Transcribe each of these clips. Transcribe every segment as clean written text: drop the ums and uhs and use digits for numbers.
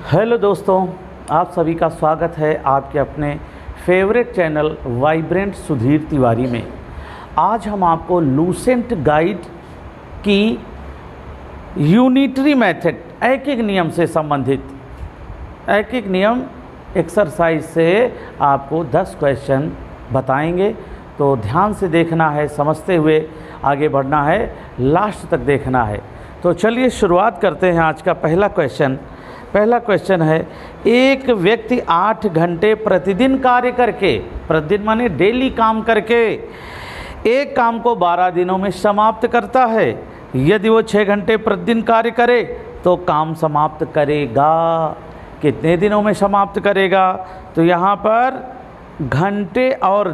Hello दोस्तों, आप सभी का स्वागत है आपके अपने favourite channel vibrant Sudhir Tiwari में। आज हम आपको लूसेंट गाइड की यूनिटरी मेथड एक एक नियम से संबंधित एक एक नियम एक्सरसाइज से आपको 10 क्वेश्चन बताएंगे। तो ध्यान से देखना है, समझते हुए आगे बढ़ना है, लास्ट तक देखना है। तो चलिए शुरुआत करते हैं। आज का पहला क्वेश्चन है, एक व्यक्ति 8 घंटे प्रतिदिन कार्य करके, प्रतिदिन माने डेली काम करके, एक काम को 12 दिनों में समाप्त करता है। यदि वो 6 घंटे प्रतिदिन कार्य करे तो काम समाप्त करेगा। कितने दिनों में समाप्त करेगा? तो यहाँ पर घंटे और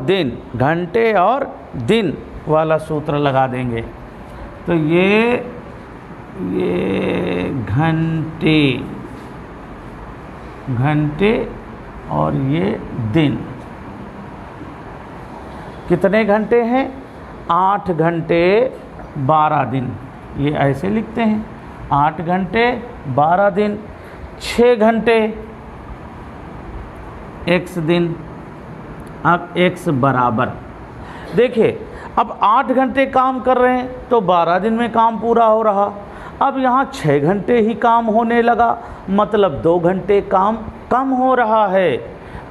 दिन वाला सूत्र लगा देंगे। तो ये घंटे और ये दिन। कितने घंटे हैं? 8 घंटे 12 दिन। ये ऐसे लिखते हैं, 8 घंटे 12 दिन। 6 घंटे x दिन। अब x बराबर, देखिए अब 8 घंटे काम कर रहे हैं तो 12 दिन में काम पूरा हो रहा। अब यहाँ 6 घंटे ही काम होने लगा, मतलब 2 घंटे काम कम हो रहा है।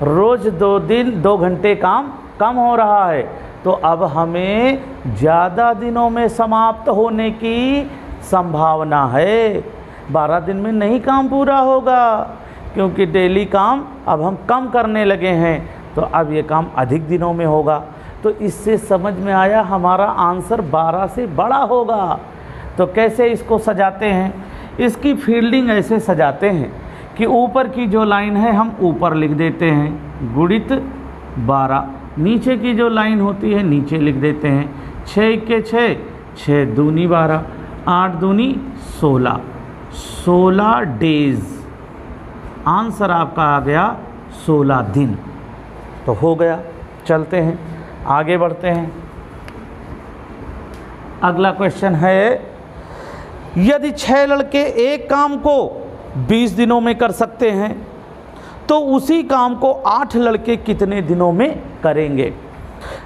रोज़ 2 घंटे काम कम हो रहा है। तो अब हमें ज़्यादा दिनों में समाप्त होने की संभावना है। 12 दिन में नहीं काम पूरा होगा, क्योंकि डेली काम अब हम कम करने लगे हैं, तो अब ये काम अधिक दिनों में होगा। तो इससे समझ में आया हमारा आंसर 12 से बड़ा होगा। तो कैसे इसको सजाते हैं? इसकी फील्डिंग ऐसे सजाते हैं कि ऊपर की जो लाइन है हम ऊपर लिख देते हैं गुणित 12, नीचे की जो लाइन होती है नीचे लिख देते हैं 6 के 6, 6 दूनी 12, 8 दूनी 16, 16 डेज। आंसर आपका आ गया 16 दिन। तो हो गया। चलते हैं, आगे बढ़ते हैं। अगला क्वेश्चन है, यदि 6 लड़के एक काम को 20 दिनों में कर सकते हैं तो उसी काम को 8 लड़के कितने दिनों में करेंगे?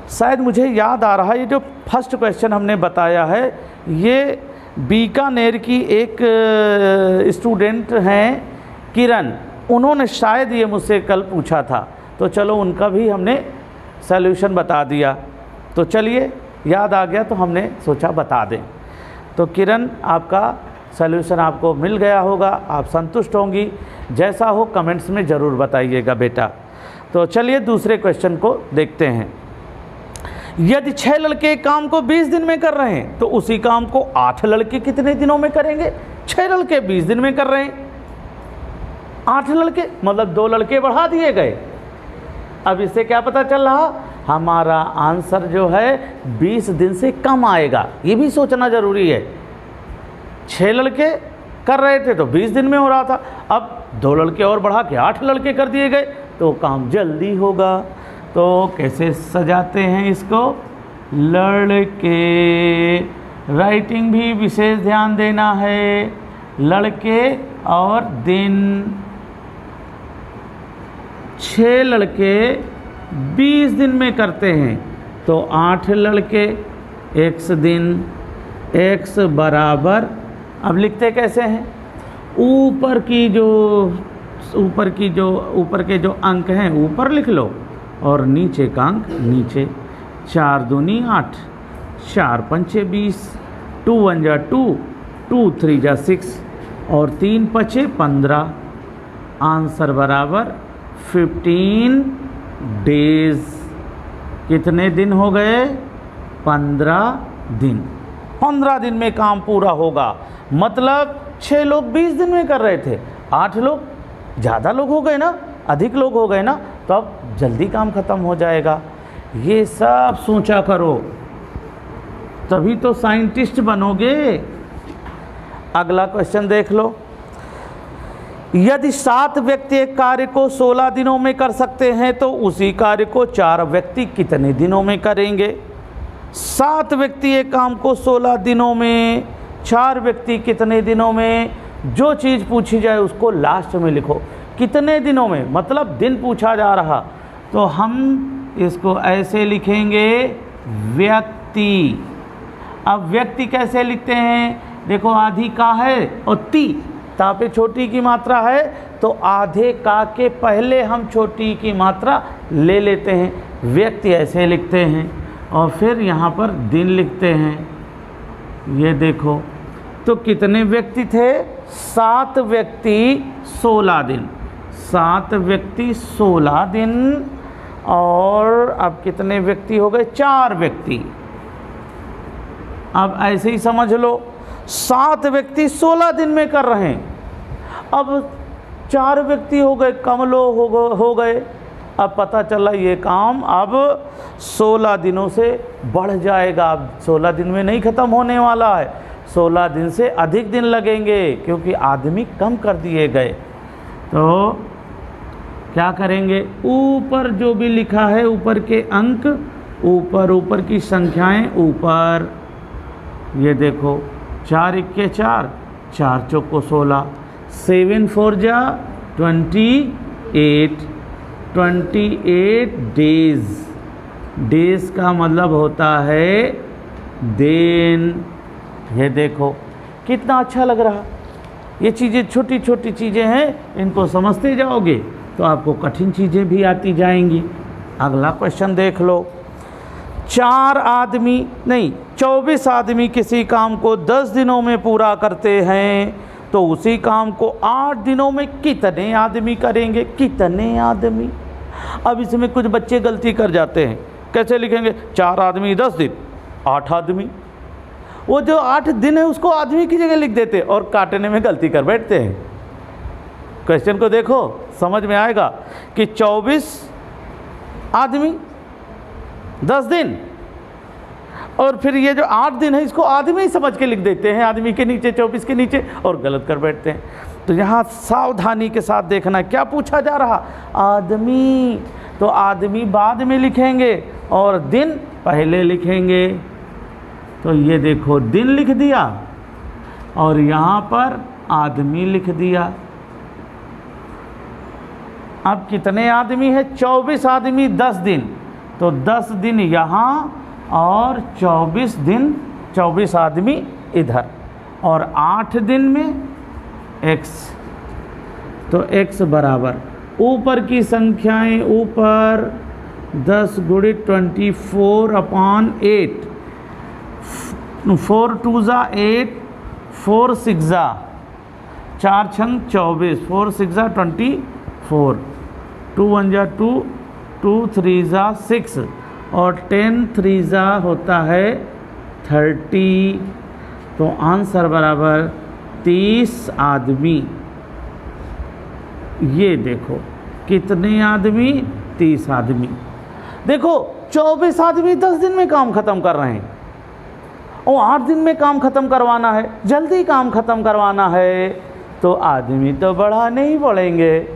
शायद मुझे याद आ रहा है, ये जो फर्स्ट क्वेश्चन हमने बताया है ये बीकानेर की एक स्टूडेंट हैं किरण, उन्होंने शायद ये मुझसे कल पूछा था। तो चलो उनका भी हमने सॉल्यूशन बता दिया। तो चलिए, याद आ गया तो हमने सोचा बता दें। तो किरण, आपका सॉल्यूशन आपको मिल गया होगा, आप संतुष्ट होंगी। जैसा हो कमेंट्स में ज़रूर बताइएगा बेटा। तो चलिए दूसरे क्वेश्चन को देखते हैं। यदि 6 लड़के एक काम को 20 दिन में कर रहे हैं तो उसी काम को 8 लड़के कितने दिनों में करेंगे? 6 लड़के 20 दिन में कर रहे हैं, 8 लड़के मतलब 2 लड़के बढ़ा दिए गए। अब इससे क्या पता चल रहा? हमारा आंसर जो है 20 दिन से कम आएगा। ये भी सोचना ज़रूरी है। 6 लड़के कर रहे थे तो 20 दिन में हो रहा था, अब 2 लड़के और बढ़ा के 8 लड़के कर दिए गए तो काम जल्दी होगा। तो कैसे सजाते हैं इसको? लड़के, राइटिंग भी विशेष ध्यान देना है। लड़के और दिन। 6 लड़के 20 दिन में करते हैं तो 8 लड़के x दिन, x बराबर, अब लिखते कैसे हैं? ऊपर के जो अंक हैं ऊपर लिख लो और नीचे का अंक नीचे। 4 दूनी 8, 4 पंचे 20, 2 1 जा 2, 2 3 जा 6 और 3 पचे 15। आंसर बराबर 15 डेज। कितने दिन हो गए? 15 दिन। 15 दिन में काम पूरा होगा। मतलब 6 लोग 20 दिन में कर रहे थे, 8 लोग, ज़्यादा लोग हो गए ना, अधिक लोग हो गए ना, तो अब जल्दी काम खत्म हो जाएगा। ये सब सोचा करो, तभी तो साइंटिस्ट बनोगे। अगला क्वेश्चन देख लो। यदि 7 व्यक्ति एक कार्य को 16 दिनों में कर सकते हैं तो उसी कार्य को 4 व्यक्ति कितने दिनों में करेंगे? 7 व्यक्ति एक काम को 16 दिनों में, 4 व्यक्ति कितने दिनों में? जो चीज़ पूछी जाए उसको लास्ट में लिखो। कितने दिनों में मतलब दिन पूछा जा रहा, तो हम इसको ऐसे लिखेंगे व्यक्ति। अब व्यक्ति कैसे लिखते हैं, देखो आधी का है और ती, ता पे छोटी की मात्रा है तो आधे का के पहले हम छोटी की मात्रा ले लेते हैं, व्यक्ति ऐसे लिखते हैं। और फिर यहाँ पर दिन लिखते हैं। ये देखो, तो कितने व्यक्ति थे, 7 व्यक्ति 16 दिन, 7 व्यक्ति 16 दिन। और अब कितने व्यक्ति हो गए, 4 व्यक्ति। अब ऐसे ही समझ लो, 7 व्यक्ति 16 दिन में कर रहे हैं, अब 4 व्यक्ति हो गए, कम लोग हो गए। अब पता चला ये काम अब 16 दिनों से बढ़ जाएगा। अब 16 दिन में नहीं ख़त्म होने वाला है, 16 दिन से अधिक दिन लगेंगे क्योंकि आदमी कम कर दिए गए। तो क्या करेंगे, ऊपर जो भी लिखा है, ऊपर के अंक ऊपर की संख्याएं ऊपर। ये देखो 4 इक्के 4, 4 चौको 16, 7 4 जा 28, 28 डेज। डेज का मतलब होता है दिन। ये देखो कितना अच्छा लग रहा। ये चीज़ें छोटी छोटी चीज़ें हैं, इनको समझते जाओगे तो आपको कठिन चीज़ें भी आती जाएंगी। अगला क्वेश्चन देख लो। 24 आदमी किसी काम को 10 दिनों में पूरा करते हैं, तो उसी काम को 8 दिनों में कितने आदमी करेंगे, कितने आदमी। अब इसमें कुछ बच्चे गलती कर जाते हैं, कैसे लिखेंगे, 4 आदमी 10 दिन, 8 आदमी। वो जो 8 दिन है उसको आदमी की जगह लिख देते और काटने में गलती कर बैठते हैं। क्वेश्चन को देखो, समझ में आएगा कि 24 आदमी 10 दिन, और फिर ये जो 8 दिन है इसको आदमी समझ के लिख देते हैं, आदमी के नीचे 24 के नीचे, और गलत कर बैठते हैं। तो यहाँ सावधानी के साथ देखना क्या पूछा जा रहा, आदमी। तो आदमी बाद में लिखेंगे और दिन पहले लिखेंगे। तो ये देखो दिन लिख दिया और यहाँ पर आदमी लिख दिया। अब कितने आदमी है, 24 आदमी 10 दिन, तो 10 दिन यहाँ और 24 दिन, 24 आदमी इधर, और 8 दिन में x। तो x बराबर ऊपर की संख्याएं ऊपर, 10 गुणित 24/8, 4 2 जा 8, 4 6 जा 4 छंग 24, 4 6 जा 24, 2 1 जा 2, 2 3 जा 6, और 10 3 जा होता है 30। तो आंसर बराबर 30 आदमी। ये देखो कितने आदमी, 30 आदमी। देखो 24 आदमी 10 दिन में काम ख़त्म कर रहे हैं और 8 दिन में काम ख़त्म करवाना है, जल्दी काम ख़त्म करवाना है, तो आदमी तो बढ़ाने ही पड़ेंगे,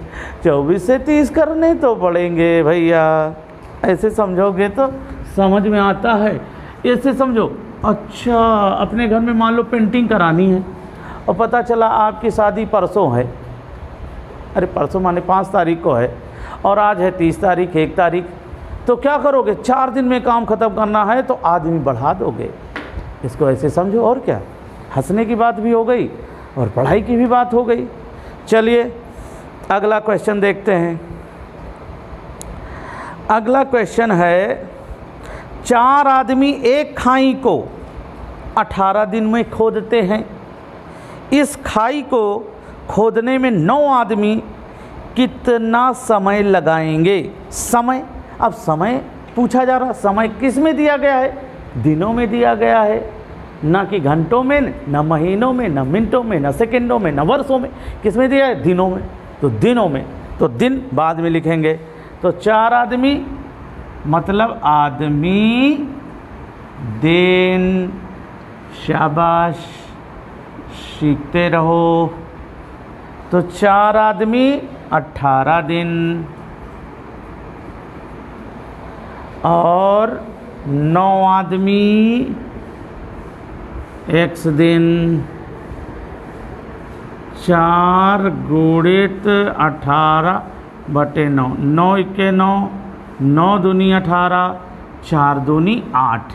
24 से 30 करने तो पड़ेंगे भैया। ऐसे समझोगे तो समझ में आता है। ऐसे समझो, अच्छा अपने घर में मान लो पेंटिंग करानी है और पता चला आपकी शादी परसों है, अरे परसों माने 5 तारीख को है और आज है 30 तारीख, 1 तारीख, तो क्या करोगे, 4 दिन में काम ख़त्म करना है तो आदमी बढ़ा दोगे। इसको ऐसे समझो, और क्या, हंसने की बात भी हो गई और पढ़ाई की भी बात हो गई। चलिए अगला क्वेश्चन देखते हैं। अगला क्वेश्चन है, 4 आदमी एक खाई को 18 दिन में खोदते हैं। इस खाई को खोदने में 9 आदमी कितना समय लगाएंगे। समय, अब समय पूछा जा रहा, समय किस में दिया गया है, दिनों में दिया गया है, ना कि घंटों में, न महीनों में, न मिनटों में, न सेकंडों में, न वर्षों में, किस में दिया है, दिनों में। तो दिनों में, तो दिन बाद में लिखेंगे। तो 4 आदमी मतलब आदमी, दिन, शाबाश, सीखते रहो। तो 4 आदमी 18 दिन और 9 आदमी x दिन। 4 गुणित 18/9, 9 इक्के 9, 9 दूनी 18, 4 दूनी 8,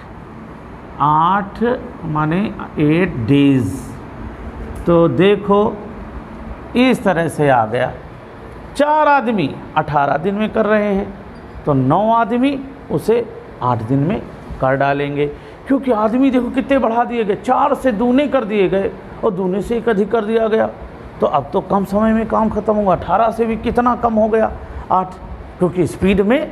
8 माने 8 डेज। तो देखो इस तरह से आ गया। 4 आदमी 18 दिन में कर रहे हैं, तो 9 आदमी उसे 8 दिन में कर डालेंगे, क्योंकि आदमी देखो कितने बढ़ा दिए गए, 4 से दूने कर दिए गए और दूने से एक अधिक कर दिया गया। तो अब तो कम समय में काम खत्म होगा। 18 से भी कितना कम हो गया, 8, क्योंकि स्पीड में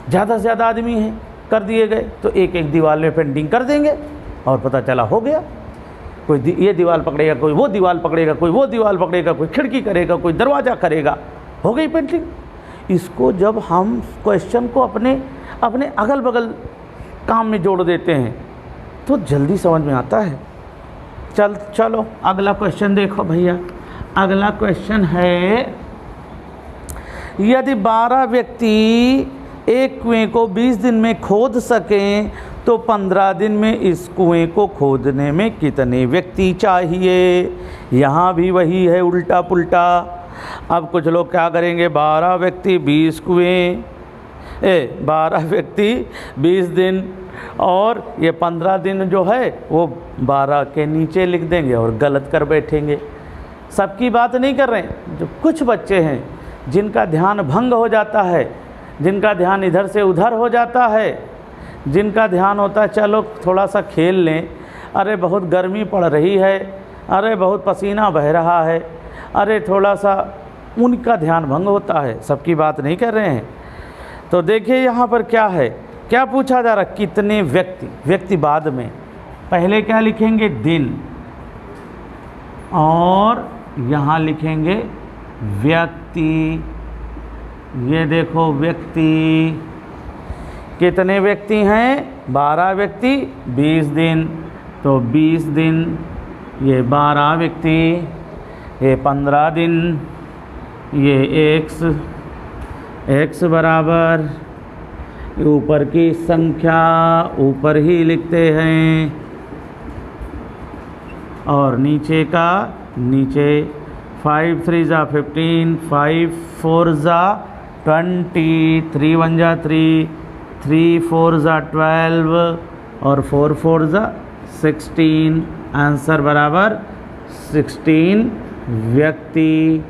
ज़्यादा से ज़्यादा आदमी हैं, कर दिए गए। तो एक एक दीवार में पेंटिंग कर देंगे और पता चला हो गया। कोई ये दीवार पकड़ेगा, कोई वो दीवार पकड़ेगा, कोई वो दीवार पकड़ेगा, कोई खिड़की करेगा, कोई दरवाज़ा करेगा, हो गई पेंटिंग। इसको जब हम क्वेश्चन को अपने अगल बगल काम में जोड़ देते हैं तो जल्दी समझ में आता है। चलो अगला क्वेश्चन देखो भैया। अगला क्वेश्चन है, यदि 12 व्यक्ति एक कुएं को 20 दिन में खोद सकें तो 15 दिन में इस कुएं को खोदने में कितने व्यक्ति चाहिए। यहाँ भी वही है, उल्टा पुल्टा। अब कुछ लोग क्या करेंगे, 12 व्यक्ति 20 कुएं, 12 व्यक्ति 20 दिन, और ये 15 दिन जो है वो 12 के नीचे लिख देंगे और गलत कर बैठेंगे। सबकी बात नहीं कर रहे हैं, जो कुछ बच्चे हैं जिनका ध्यान भंग हो जाता है, जिनका ध्यान इधर से उधर हो जाता है, जिनका ध्यान होता है चलो थोड़ा सा खेल लें, अरे बहुत गर्मी पड़ रही है, अरे बहुत पसीना बह रहा है, अरे थोड़ा सा, उनका ध्यान भंग होता है। सबकी बात नहीं कर रहे हैं। तो देखिए यहाँ पर क्या है, क्या पूछा जा रहा, कितने व्यक्ति बाद में, पहले क्या लिखेंगे, दिन, और यहाँ लिखेंगे व्यक्ति। ये देखो व्यक्ति, कितने व्यक्ति हैं, 12 व्यक्ति 20 दिन, तो 20 दिन, ये 12 व्यक्ति, ये 15 दिन, ये x बराबर ऊपर की संख्या ऊपर ही लिखते हैं और नीचे का नीचे। 5 3 ज़ा 15, 5 4 ज़ा 20, 3 1 ज़ा 3, 3 4 ज़ा 12 और 4 4 ज़ा 16। आंसर बराबर 16 व्यक्ति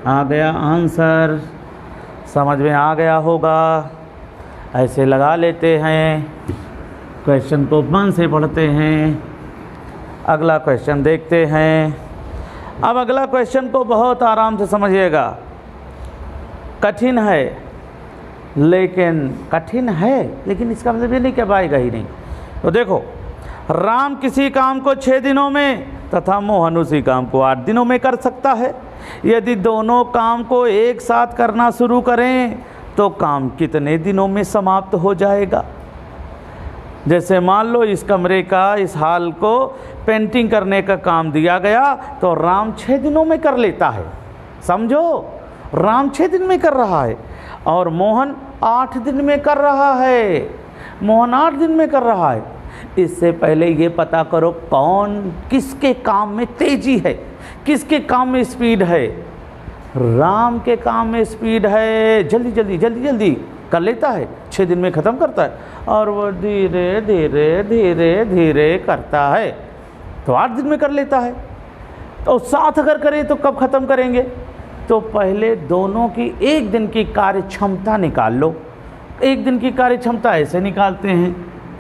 आ गया। आंसर समझ में आ गया होगा। ऐसे लगा लेते हैं, क्वेश्चन को मन से पढ़ते हैं। अगला क्वेश्चन देखते हैं। अब अगला क्वेश्चन को बहुत आराम से समझिएगा। कठिन है लेकिन इसका मतलब ये नहीं कि आएगा ही नहीं। तो देखो, राम किसी काम को 6 दिनों में तथा मोहन उसी काम को 8 दिनों में कर सकता है। यदि दोनों काम को एक साथ करना शुरू करें तो काम कितने दिनों में समाप्त हो जाएगा। जैसे मान लो इस कमरे का, इस हाल को पेंटिंग करने का काम दिया गया तो राम 6 दिनों में कर लेता है। समझो, राम 6 दिन में कर रहा है और मोहन 8 दिन में कर रहा है। मोहन 8 दिन में कर रहा है। इससे पहले ये पता करो कौन किसके काम में तेजी है, किसके काम में स्पीड है। राम के काम में स्पीड है, जल्दी जल्दी जल्दी जल्दी कर लेता है, 6 दिन में ख़त्म करता है। और वो धीरे धीरे धीरे धीरे करता है तो 8 दिन में कर लेता है। तो साथ अगर करें तो कब ख़त्म करेंगे। तो पहले दोनों की 1 दिन की कार्य क्षमता निकाल लो। 1 दिन की कार्य क्षमता ऐसे निकालते हैं,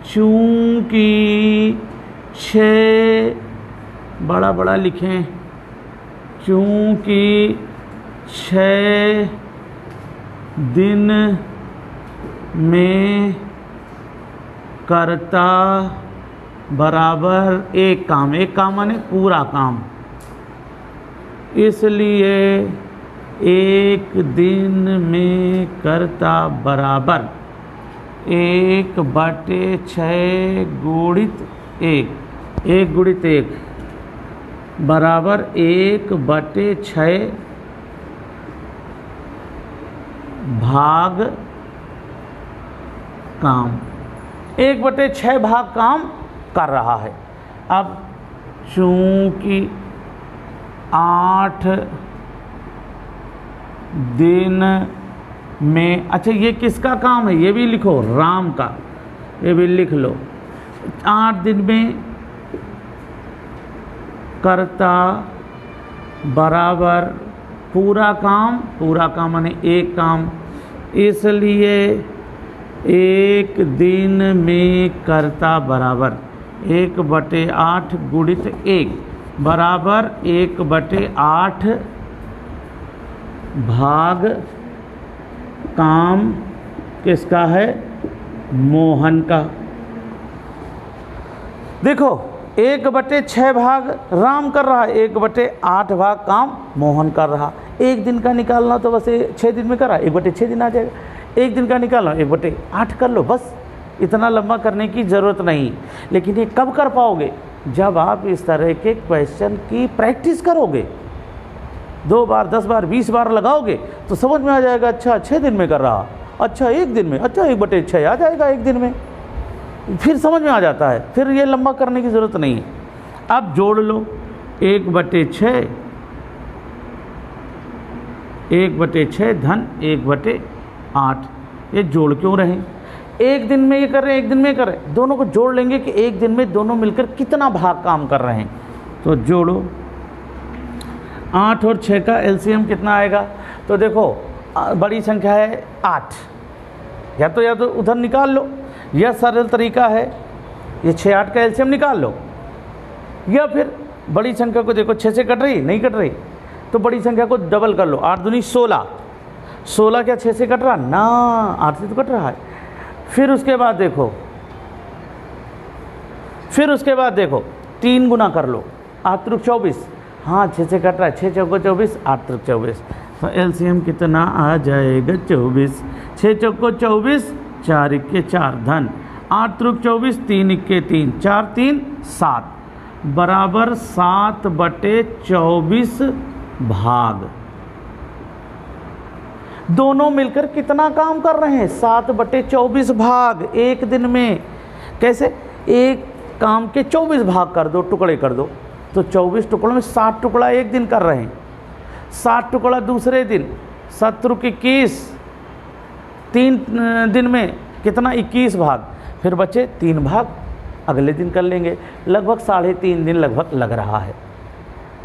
चूँकि 6 बड़ा बड़ा लिखें, चूँकि 6 दिन में करता बराबर एक काम माने पूरा काम, इसलिए 1 दिन में करता बराबर 1/6 गुणित 1 गुणित 1 बराबर 1/6 भाग काम, 1/6 भाग काम कर रहा है। अब चूँकि 8 दिन में, अच्छा ये किसका काम है ये भी लिखो, राम का, ये भी लिख लो। 8 दिन में करता बराबर पूरा काम माने एक काम, इसलिए 1 दिन में करता बराबर 1/8 गुणित 1 बराबर 1/8 भाग काम किसका है, मोहन का। देखो 1/6 भाग राम कर रहा है, 1/8 भाग काम मोहन कर रहा। एक दिन का निकालना तो बस 6 दिन में करा, 1/6 दिन आ जाएगा। एक दिन का निकालना 1/8 कर लो, बस इतना लंबा करने की ज़रूरत नहीं। लेकिन ये कब कर पाओगे, जब आप इस तरह के क्वेश्चन की प्रैक्टिस करोगे, 2 बार 10 बार 20 बार लगाओगे तो समझ में आ जाएगा। अच्छा 6 दिन में कर रहा, अच्छा 1 दिन में, अच्छा 1/6 आ जाएगा 1 दिन में, फिर समझ में आ जाता है, फिर ये लंबा करने की ज़रूरत नहीं है। अब जोड़ लो 1/6 धन 1/8, ये जोड़ क्यों रहे, एक दिन में ये कर रहे हैं, एक दिन में कर रहे हैं, दोनों को जोड़ लेंगे कि एक दिन में दोनों मिलकर कितना भाग काम कर रहे हैं। तो जोड़ो 8 और 6 का एलसीएम कितना आएगा, तो देखो बड़ी संख्या है 8, या तो उधर निकाल लो, यह सरल तरीका है, ये 6 8 का एलसीएम निकाल लो, या फिर बड़ी संख्या को देखो 6 से कट रही नहीं कट रही, तो बड़ी संख्या को डबल कर लो, 8 दूनी 16, 16 क्या 6 से कट रहा ना, 8 से तो कट रहा है। फिर उसके बाद देखो 3 गुना कर लो, 8 त्रिक 24, हाँ 6 से कट रहा है, 6 चौको 24, 8 त्रिक 24, तो एलसीएम कितना आ जाएगा 24, 6 चौको 24, 4 इक्के 4 धन 8 त्रिक 24, 3 इक्के 3, 4 3 7 बराबर 7/24 भाग। दोनों मिलकर कितना काम कर रहे हैं, 7/24 भाग एक दिन में। कैसे, एक काम के 24 भाग कर दो, टुकड़े कर दो, तो 24 टुकड़ों में 60 टुकड़ा एक दिन कर रहे हैं, 60 टुकड़ा दूसरे दिन, 7 21, 3 दिन में कितना 21 भाग, फिर बचे 3 भाग अगले दिन कर लेंगे, लगभग 3.5 दिन लगभग लग रहा है।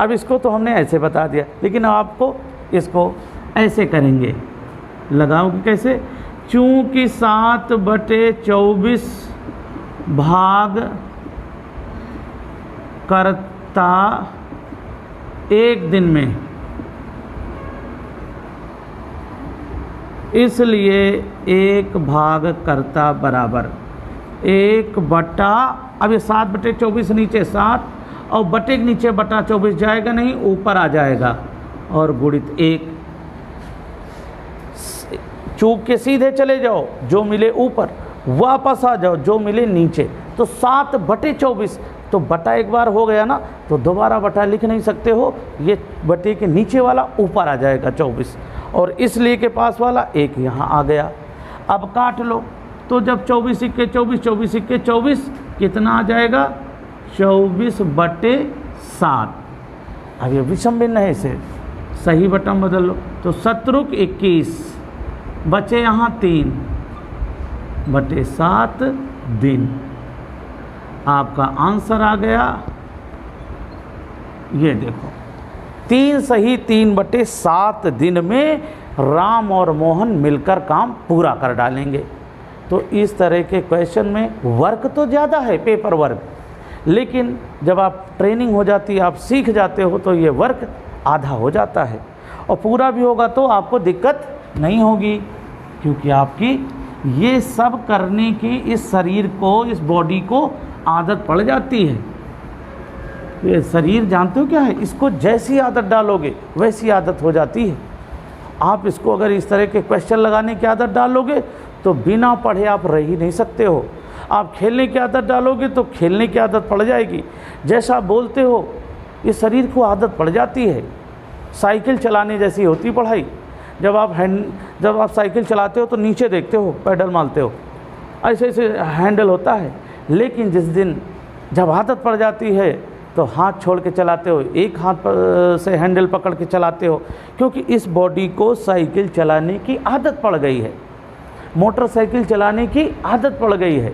अब इसको तो हमने ऐसे बता दिया, लेकिन आपको इसको ऐसे करेंगे, लगाओगे कैसे, चूँकि 7/24 भाग करता एक दिन में, इसलिए 1 भाग करता बराबर 1/, अब ये 7/24 नीचे 7 और बटे के नीचे बटा 24 जाएगा नहीं, ऊपर आ जाएगा और गुणित 1, चूक के सीधे चले जाओ, जो मिले ऊपर, वापस आ जाओ जो मिले नीचे, तो 7/24, तो बटा एक बार हो गया ना, तो दोबारा बटा लिख नहीं सकते हो, ये बटे के नीचे वाला ऊपर आ जाएगा 24, और इसलिए के पास वाला 1 यहाँ आ गया। अब काट लो, तो जब 24 इक्के 24, 24 इक्के 24 कितना आ जाएगा, 24/7। अब ये विषम भिन्न है, इसे सही बटन बदल लो, तो 7 21 बचे यहाँ 3/7 दिन। आपका आंसर आ गया, ये देखो 3 सही 3/7 दिन में राम और मोहन मिलकर काम पूरा कर डालेंगे। तो इस तरह के क्वेश्चन में वर्क तो ज़्यादा है, पेपर वर्क, लेकिन जब आप ट्रेनिंग हो जाती है, आप सीख जाते हो, तो ये वर्क आधा हो जाता है, और पूरा भी होगा तो आपको दिक्कत नहीं होगी, क्योंकि आपकी ये सब करने की इस शरीर को, इस बॉडी को आदत पड़ जाती है। ये शरीर जानते हो क्या है, इसको जैसी आदत डालोगे वैसी आदत हो जाती है। आप इसको अगर इस तरह के क्वेश्चन लगाने की आदत डालोगे तो बिना पढ़े आप रह ही नहीं सकते हो। आप खेलने की आदत डालोगे तो खेलने की आदत पड़ जाएगी। जैसा आप बोलते हो, ये शरीर को आदत पड़ जाती है। साइकिल चलाने जैसी होती पढ़ाई। जब आप साइकिल चलाते हो तो नीचे देखते हो, पैडल मारते हो, ऐसे ऐसे हैंडल होता है। लेकिन जिस दिन जब आदत पड़ जाती है तो हाथ छोड़ के चलाते हो, एक हाथ से हैंडल पकड़ के चलाते हो, क्योंकि इस बॉडी को साइकिल चलाने की आदत पड़ गई है, मोटरसाइकिल चलाने की आदत पड़ गई है।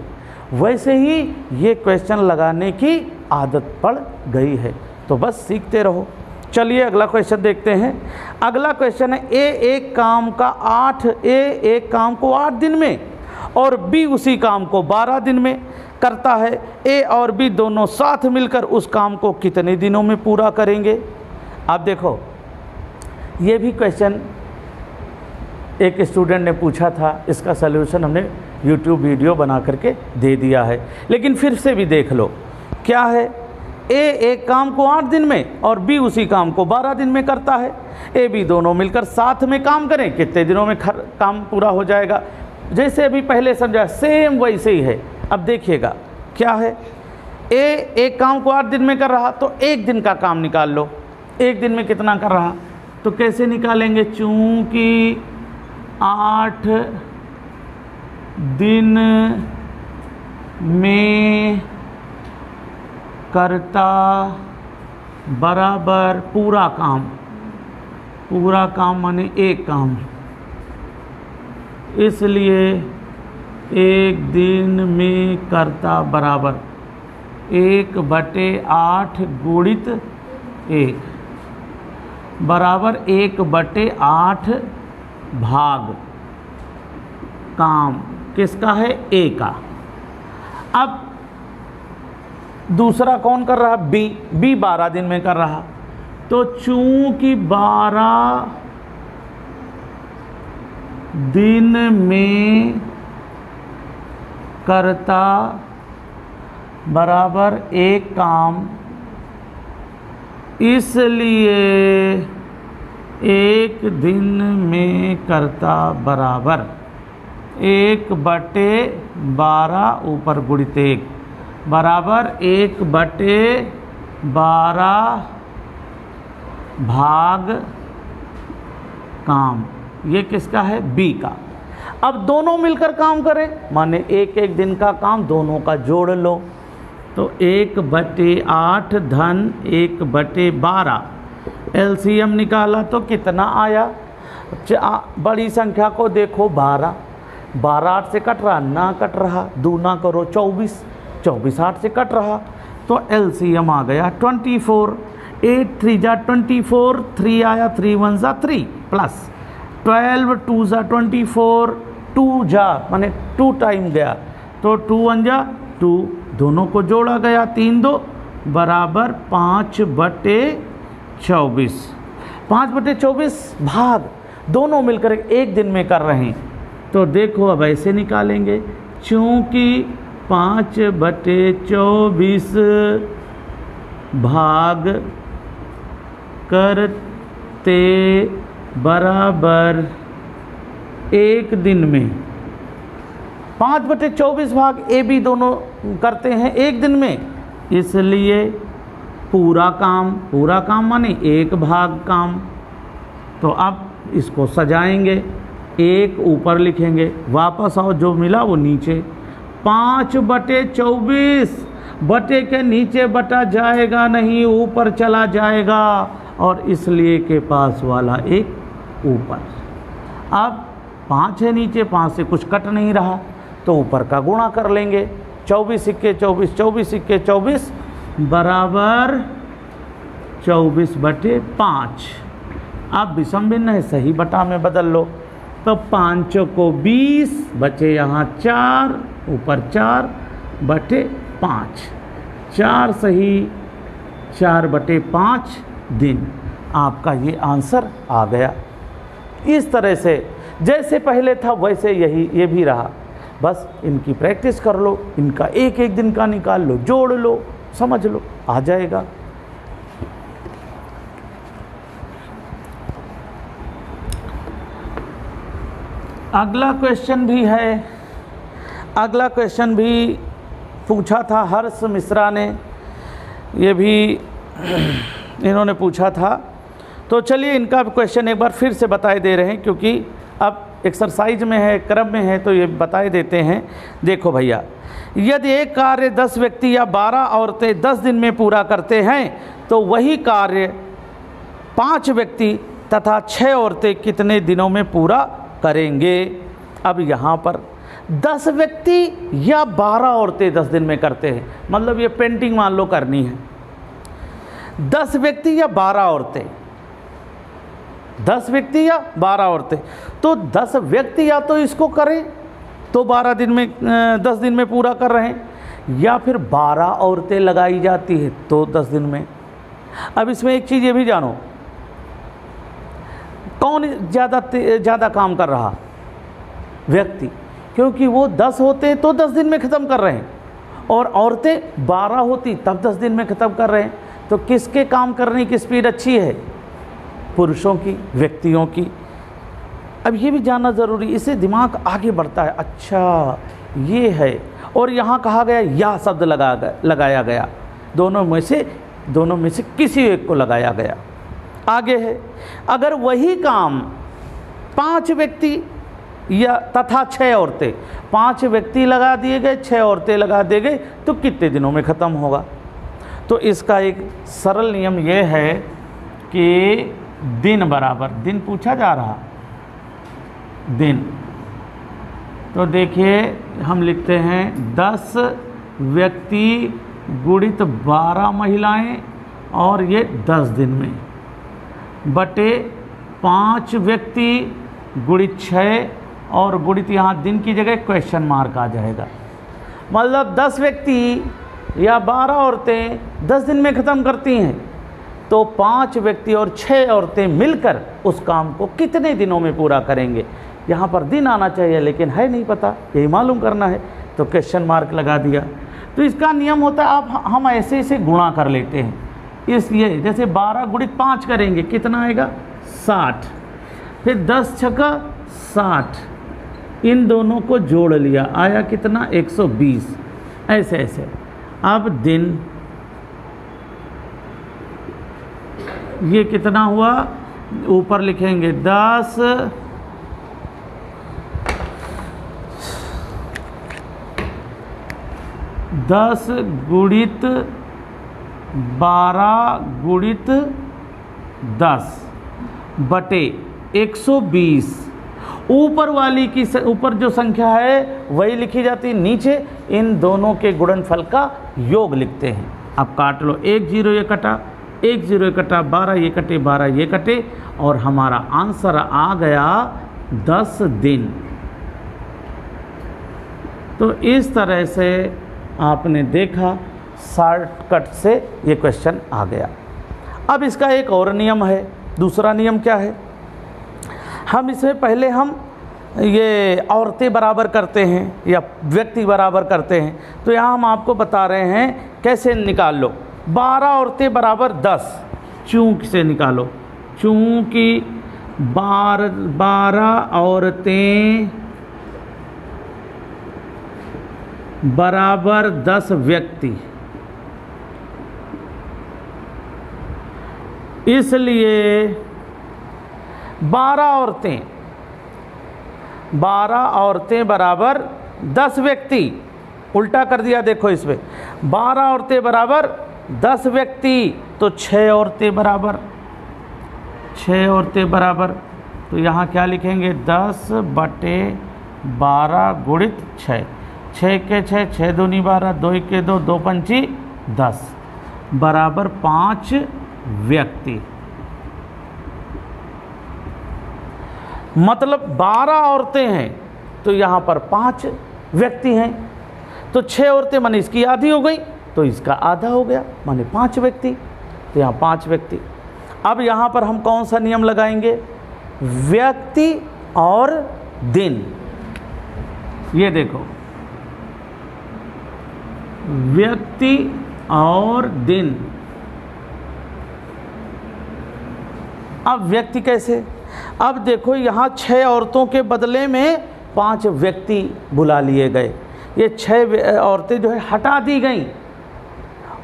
वैसे ही ये क्वेश्चन लगाने की आदत पड़ गई है, तो बस सीखते रहो। चलिए अगला क्वेश्चन देखते हैं। अगला क्वेश्चन है ए एक काम को 8 दिन में और बी उसी काम को 12 दिन में करता है। ए और बी दोनों साथ मिलकर उस काम को कितने दिनों में पूरा करेंगे? आप देखो, ये भी क्वेश्चन एक स्टूडेंट ने पूछा था, इसका सलूशन हमने YouTube वीडियो बना करके दे दिया है, लेकिन फिर से भी देख लो। क्या है? ए एक काम को 8 दिन में और बी उसी काम को 12 दिन में करता है। ए बी दोनों मिलकर साथ में काम करें, कितने दिनों में काम पूरा हो जाएगा? जैसे अभी पहले समझा, सेम वैसे ही है। अब देखिएगा क्या है। ए एक काम को 8 दिन में कर रहा, तो एक दिन का काम निकाल लो, एक दिन में कितना कर रहा, तो कैसे निकालेंगे? चूँकि 8 दिन में करता बराबर पूरा काम माने एक काम, इसलिए एक दिन में करता बराबर 1/8 गुणित 1 बराबर 1/8 भाग काम किसका है? ए का। अब दूसरा कौन कर रहा? बी 12 दिन में कर रहा, तो चूंकि 12 दिन में करता बराबर एक काम, इसलिए एक दिन में करता बराबर 1/12 ऊपर गुणित 1 बराबर 1/12 भाग काम। ये किसका है? बी का। अब दोनों मिलकर काम करें, माने एक एक दिन का काम दोनों का जोड़ लो, तो 1/8 धन 1/12 एलसीएम निकाला तो कितना आया? बड़ी संख्या को देखो, 12 8 से कट रहा, ना कट रहा, दूना करो 24 8 से कट रहा, तो एलसीएम आ गया 24। 8 3 जा 24, 3 आया, 3 1 जा 3 प्लस 12 2 जा 24, 2 जा माने 2 टाइम गया, तो 2 1 जा 2, दोनों को जोड़ा गया, 3 2 बराबर 5/24। 5/24 भाग दोनों मिलकर एक दिन में कर रहे हैं, तो देखो अब ऐसे निकालेंगे, चूँकि 5/24 भाग करते बराबर एक दिन में, 5/24 भाग ए बी दोनों करते हैं एक दिन में, इसलिए पूरा काम माने एक भाग काम। तो अब इसको सजाएंगे, एक ऊपर लिखेंगे, वापस आओ, जो मिला वो नीचे। 5/24 बटे के नीचे बटा जाएगा नहीं, ऊपर चला जाएगा, और इसलिए के पास वाला एक ऊपर। अब 5 है नीचे, 5 से कुछ कट नहीं रहा, तो ऊपर का गुणा कर लेंगे, 24 × 24 24 × 24 बराबर 24/5। अब विषम भिन्न है, सही बटा में बदल लो, तो 5 को 20 बचे यहाँ 4, ऊपर 4/5, 4 सही 4/5 दिन। आपका ये आंसर आ गया। इस तरह से जैसे पहले था वैसे ये भी रहा, बस इनकी प्रैक्टिस कर लो, इनका एक एक दिन का निकाल लो, जोड़ लो, समझ लो, आ जाएगा। अगला क्वेश्चन भी है, अगला क्वेश्चन भी पूछा था हर्ष मिश्रा ने, ये भी इन्होंने पूछा था, तो चलिए इनका क्वेश्चन एक बार फिर से बताए दे रहे हैं, क्योंकि अब एक्सरसाइज में है, क्रम में है, तो ये बताए देते हैं। देखो भैया, यदि एक कार्य 10 व्यक्ति या 12 औरतें 10 दिन में पूरा करते हैं तो वही कार्य 5 व्यक्ति तथा 6 औरतें कितने दिनों में पूरा करेंगे। अब यहाँ पर 10 व्यक्ति या 12 औरतें 10 दिन में करते हैं, मतलब ये पेंटिंग मान लो करनी है। 10 व्यक्ति या 12 औरतें, 10 व्यक्ति या 12 औरतें, तो 10 व्यक्ति या तो इसको करें तो 12 दिन में 10 दिन में पूरा कर रहे हैं, या फिर 12 औरतें लगाई जाती है तो 10 दिन में। अब इसमें एक चीज़ ये भी जानो, कौन ज़्यादा काम कर रहा? व्यक्ति, क्योंकि वो 10 होते तो 10 दिन में ख़त्म कर रहे हैं, और औरतें 12 होती तब 10 दिन में ख़त्म कर रहे हैं। तो किसके काम करने की स्पीड अच्छी है? पुरुषों की, व्यक्तियों की। अब ये भी जानना ज़रूरी, इससे दिमाग आगे बढ़ता है। अच्छा ये है, और यहाँ कहा गया या शब्द लगाया गया, दोनों में से किसी एक को लगाया गया। आगे है, अगर वही काम 5 व्यक्ति या तथा 6 औरतें, 5 व्यक्ति लगा दिए गए, 6 औरतें लगा दिए गए, तो कितने दिनों में ख़त्म होगा? तो इसका एक सरल नियम ये है कि दिन बराबर, दिन पूछा जा रहा, दिन, तो देखिए हम लिखते हैं 10 व्यक्ति गुणित 12 महिलाएं, और ये 10 दिन में, बटे 5 व्यक्ति गुणित 6, और गुणित यहाँ दिन की जगह क्वेश्चन मार्क आ जाएगा। मतलब 10 व्यक्ति या 12 औरतें 10 दिन में ख़त्म करती हैं, तो 5 व्यक्ति और 6 औरतें मिलकर उस काम को कितने दिनों में पूरा करेंगे। यहाँ पर दिन आना चाहिए, लेकिन है नहीं पता, यही मालूम करना है, तो क्वेश्चन मार्क लगा दिया। तो इसका नियम होता है, आप हम ऐसे ऐसे गुणा कर लेते हैं, इसलिए जैसे 12 गुणित 5 करेंगे, कितना आएगा? 60, फिर 10 छक्का 60, इन दोनों को जोड़ लिया, आया कितना? 120, ऐसे ऐसे। अब दिन, ये कितना हुआ? ऊपर लिखेंगे 10 गुणित 12 गुणित 10 बटे 120। ऊपर वाली की ऊपर जो संख्या है वही लिखी जाती है, नीचे इन दोनों के गुणनफल का योग लिखते हैं। अब काट लो, 1 0 ये कटा, 1 0 ये कटा, 12 ये कटे, 12 ये कटे, और हमारा आंसर आ गया 10 दिन। तो इस तरह से आपने देखा, शॉर्टकट से ये क्वेश्चन आ गया। अब इसका एक और नियम है। दूसरा नियम क्या है? हम इसमें पहले हम ये औरतें बराबर करते हैं या व्यक्ति बराबर करते हैं, तो यहाँ हम आपको बता रहे हैं कैसे निकाल लो। 12 औरतें बराबर 10, चूंक से निकालो, चूंकि 12 औरतें बराबर 10 व्यक्ति, इसलिए 12 औरतें बराबर 10 व्यक्ति। उल्टा कर दिया, देखो इसमें 12 औरतें बराबर 10 व्यक्ति, तो 6 औरतें बराबर, 6 औरतें बराबर, तो यहाँ क्या लिखेंगे? 10 बटे 12 गुणित 6, 6 के 6, 6 दूनी 12, 2 के 2, 2 पंची 10, बराबर 5 व्यक्ति। मतलब 12 औरतें हैं तो यहाँ पर 5 व्यक्ति हैं, तो 6 औरतें माने इसकी आधी हो गई, तो इसका आधा हो गया, माने 5 व्यक्ति, तो यहाँ 5 व्यक्ति। अब यहाँ पर हम कौन सा नियम लगाएंगे? व्यक्ति और दिन। ये देखो, व्यक्ति और दिन। अब व्यक्ति कैसे? अब देखो, यहाँ 6 औरतों के बदले में 5 व्यक्ति बुला लिए गए। ये 6 औरतें जो है हटा दी गई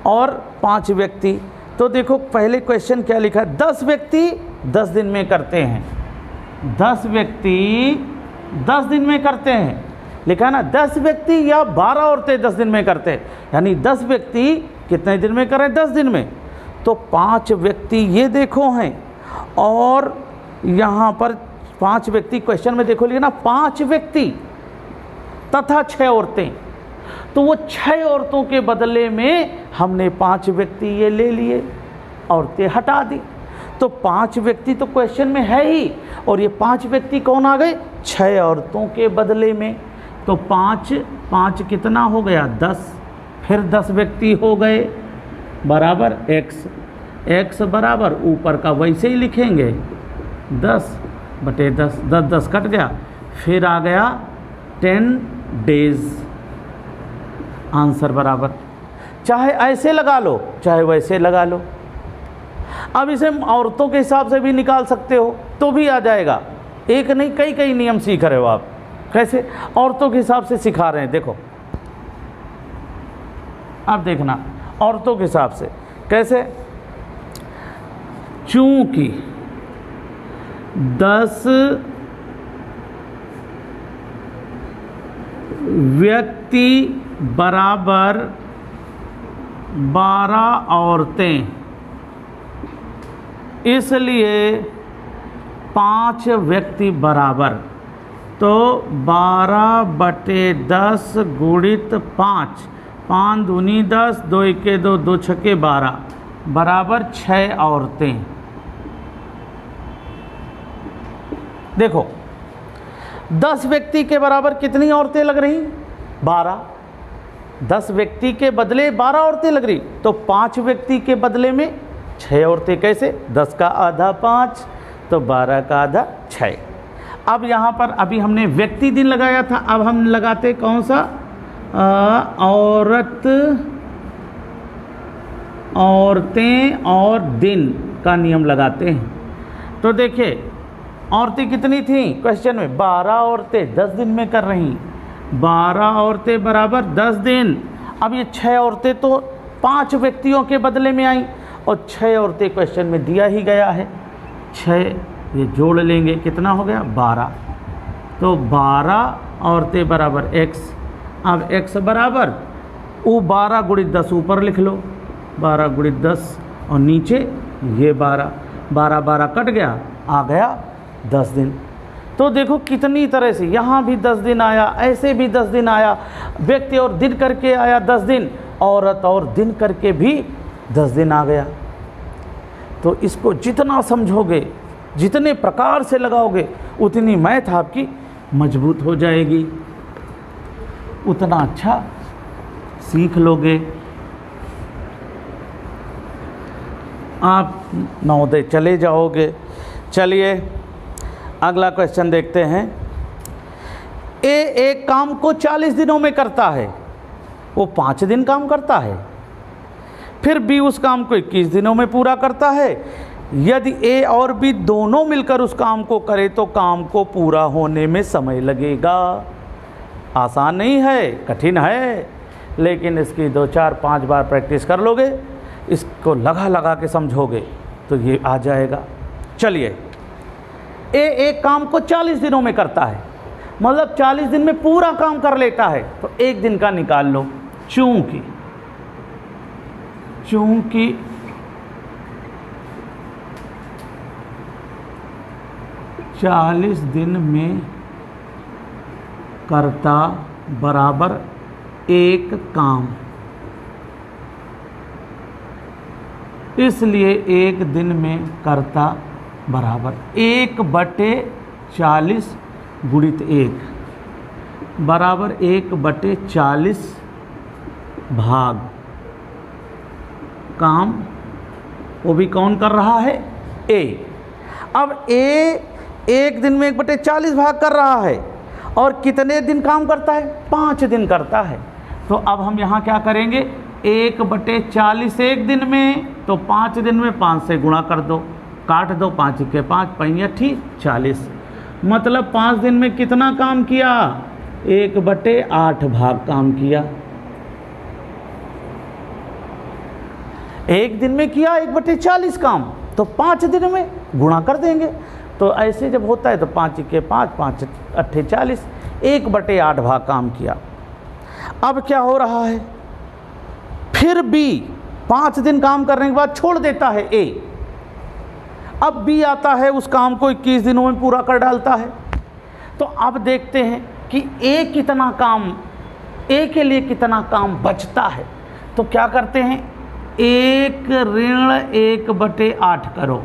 और 5 व्यक्ति। तो देखो पहले क्वेश्चन क्या लिखा है? 10 व्यक्ति 10 दिन में करते हैं। 10 व्यक्ति 10 दिन में करते हैं, लिखा है ना 10 व्यक्ति या 12 औरतें 10 दिन में करते हैं, यानी 10 व्यक्ति कितने दिन में करें? 10 दिन में। तो 5 व्यक्ति ये देखो हैं, और यहाँ पर 5 व्यक्ति क्वेश्चन में देखो लिया ना 5 व्यक्ति तथा 6 औरतें, तो वो 6 औरतों के बदले में हमने 5 व्यक्ति ये ले लिए, औरतें हटा दी। तो 5 व्यक्ति तो क्वेश्चन में है ही, और ये 5 व्यक्ति कौन आ गए? 6 औरतों के बदले में। तो 5 कितना हो गया? 10, फिर 10 व्यक्ति हो गए बराबर x बराबर ऊपर का वैसे ही लिखेंगे 10/10, 10 कट गया, फिर आ गया 10 डेज। आंसर बराबर, चाहे ऐसे लगा लो चाहे वैसे लगा लो। अब इसे औरतों के हिसाब से भी निकाल सकते हो तो भी आ जाएगा। एक नहीं कई नियम सीख रहे हो आप। कैसे? औरतों के हिसाब से सिखा रहे हैं, देखो अब देखना औरतों के हिसाब से कैसे। चूंकि 10 व्यक्ति बराबर 12 औरतें, इसलिए 5 व्यक्ति बराबर, तो 12/10 गुणित 5, 5 दूनी 10, 2 1 2, 2 6 12 बराबर 6 औरतें। देखो 10 व्यक्ति के बराबर कितनी औरतें लग रही? 12। 10 व्यक्ति के बदले 12 औरतें लग रही, तो 5 व्यक्ति के बदले में 6 औरतें। कैसे? 10 का आधा 5, तो 12 का आधा 6। अब यहाँ पर अभी हमने व्यक्ति दिन लगाया था, अब हम लगाते कौन सा? औरतें और दिन का नियम लगाते हैं। तो देखिए औरतें कितनी थी क्वेश्चन में? 12 औरतें 10 दिन में कर रही, 12 औरतें बराबर 10 दिन। अब ये 6 औरतें तो 5 व्यक्तियों के बदले में आई, और 6 औरतें क्वेश्चन में दिया ही गया है। 6 ये जोड़ लेंगे, कितना हो गया? 12। तो 12 औरतें बराबर x। अब x बराबर 12 गुणित 10 ऊपर लिख लो, 12 गुणित 10, और नीचे ये 12 कट गया, आ गया 10 दिन। तो देखो कितनी तरह से यहाँ भी 10 दिन आया, ऐसे भी 10 दिन आया, व्यक्ति और दिन करके आया 10 दिन, औरत और दिन करके भी 10 दिन आ गया। तो इसको जितना समझोगे, जितने प्रकार से लगाओगे, उतनी मैथ आपकी मजबूत हो जाएगी, उतना अच्छा सीख लोगे। आप नवोदय चले जाओगे। चलिए अगला क्वेश्चन देखते हैं। ए एक काम को 40 दिनों में करता है, वो 5 दिन काम करता है। फिर बी उस काम को 21 दिनों में पूरा करता है। यदि ए और बी दोनों मिलकर उस काम को करें तो काम को पूरा होने में समय लगेगा। आसान नहीं है, कठिन है, लेकिन इसकी 2 4 5 बार प्रैक्टिस कर लोगे, इसको लगा के समझोगे तो ये आ जाएगा। चलिए ए एक काम को 40 दिनों में करता है, मतलब 40 दिन में पूरा काम कर लेता है, तो एक दिन का निकाल लो। चूंकि 40 दिन में करता बराबर एक काम, इसलिए एक दिन में करता बराबर 1/40 गुणित 1 बराबर 1/40 भाग काम, वो भी कौन कर रहा है? ए। अब ए एक दिन में 1/40 भाग कर रहा है, और कितने दिन काम करता है? 5 दिन करता है। तो अब हम यहाँ क्या करेंगे? 1/40 एक दिन में, तो 5 दिन में 5 से गुणा कर दो, काट दो, 5 के 5 5 40, मतलब 5 दिन में कितना काम किया? 1/8 भाग काम किया। एक दिन में किया 1/40 काम, तो 5 दिन में गुणा कर देंगे, तो ऐसे जब होता है तो 5 के 5, 5 अट्ठे 40, 1/8 भाग काम किया। अब क्या हो रहा है, फिर बी 5 दिन काम करने के बाद छोड़ देता है ए। अब बी आता है, उस काम को 21 दिनों में पूरा कर डालता है। तो अब देखते हैं कि ए कितना काम, ए के लिए कितना काम बचता है। तो क्या करते हैं, 1 ऋण 1/8 करो,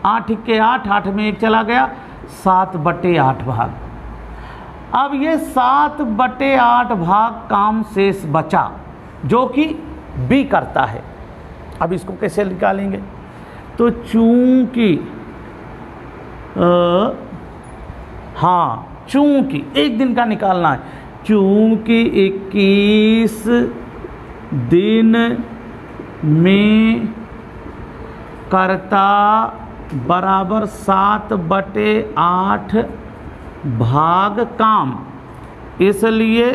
8 के 8, 8 में 1 चला गया, 7/8 भाग। अब ये 7/8 भाग काम शेष बचा जो कि बी करता है। अब इसको कैसे निकालेंगे, तो चूंकि चूंकि 1 दिन का निकालना है, चूंकि 21 दिन में कर्ता बराबर 7/8 भाग काम, इसलिए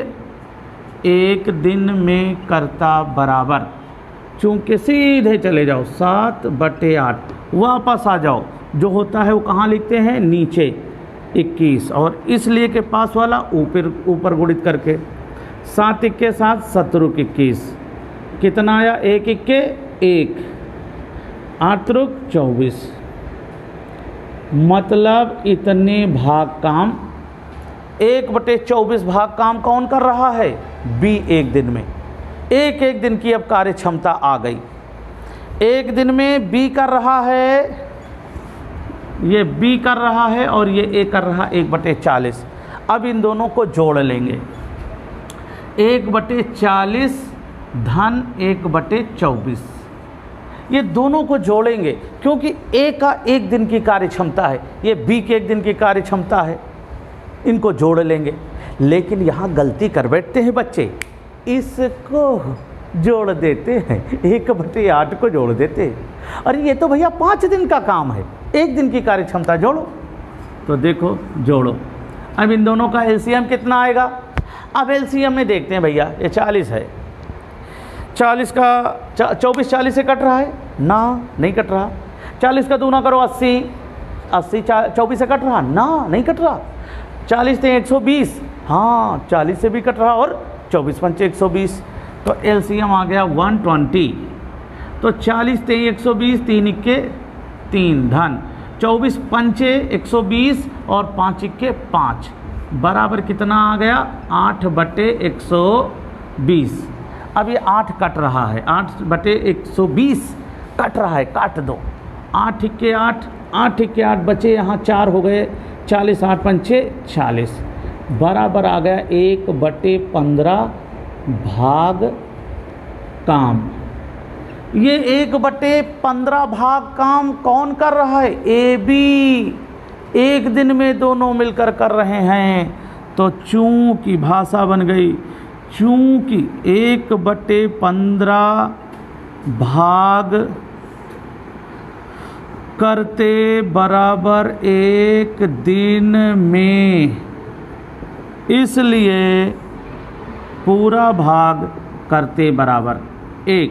1 दिन में कर्ता बराबर, चूंकि सीधे चले जाओ 7/8, वापस आ जाओ, जो होता है वो कहाँ लिखते हैं, नीचे 21, और इसलिए के पास वाला ऊपर गुणित करके 7 के 7 17 21, कितना आया, 1 1 1, 8 24, मतलब इतने भाग काम, 1/24 भाग काम कौन कर रहा है, बी 1 दिन में। एक दिन की अब कार्य क्षमता आ गई, 1 दिन में बी कर रहा है, ये बी कर रहा है और ये ए कर रहा है 1/40। अब इन दोनों को जोड़ लेंगे, 1/40 धन 1/24, ये दोनों को जोड़ेंगे क्योंकि ए का 1 दिन की कार्य क्षमता है, ये बी के 1 दिन की कार्य क्षमता है, इनको जोड़ लेंगे। लेकिन यहाँ गलती कर बैठते हैं बच्चे, इसको जोड़ देते हैं, 1/8 को जोड़ देते हैं। अरे ये तो भैया 5 दिन का काम है, 1 दिन की कार्य क्षमता जोड़ो। तो देखो जोड़ो, अब इन दोनों का एलसीएम कितना आएगा। अब एलसीएम में देखते हैं भैया, ये 40 है, 40 का 24 40 से कट रहा है ना, नहीं कट रहा। 40 का दूना करो 80, 80 24 से कट रहा ना, नहीं कट रहा। 40 से 120, हाँ 40 से भी कट रहा, और 24 पंचे 120, तो एलसीएम आ गया 120। तो 40 से 120, 3 के 3 धन 24 पंचे 120 और 5 के 5 बराबर कितना आ गया, 8/120। अब ये 8 कट रहा है, 8/120 कट रहा है, काट दो, 8 के 8, 8 के 8 बचे, यहाँ 4 हो गए, 40, 8 पंचे 40 बराबर आ गया 1/15 भाग काम। ये 1/15 भाग काम कौन कर रहा है, ए बी, 1 दिन में दोनों मिलकर कर रहे हैं। तो चूंकि भाषा बन गई, चूंकि 1/15 भाग करते बराबर 1 दिन में, इसलिए पूरा भाग करते बराबर 1।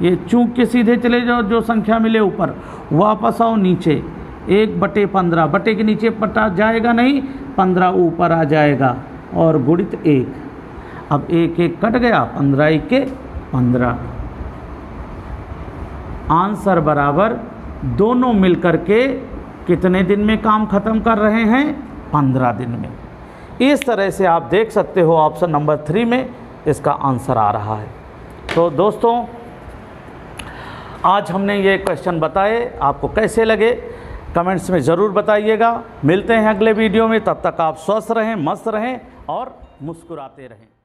ये चूंकि सीधे चले जाओ, जो संख्या मिले ऊपर, वापस आओ नीचे, 1/15, बटे के नीचे पटा जाएगा नहीं, 15 ऊपर आ जाएगा और गुणित 1। अब 1 1 कट गया, 15 1 के 15। आंसर बराबर दोनों मिलकर के कितने दिन में काम खत्म कर रहे हैं, 15 दिन में। इस तरह से आप देख सकते हो ऑप्शन नंबर 3 में इसका आंसर आ रहा है। तो दोस्तों आज हमने ये क्वेश्चन बताए, आपको कैसे लगे कमेंट्स में ज़रूर बताइएगा। मिलते हैं अगले वीडियो में, तब तक आप स्वस्थ रहें, मस्त रहें और मुस्कुराते रहें।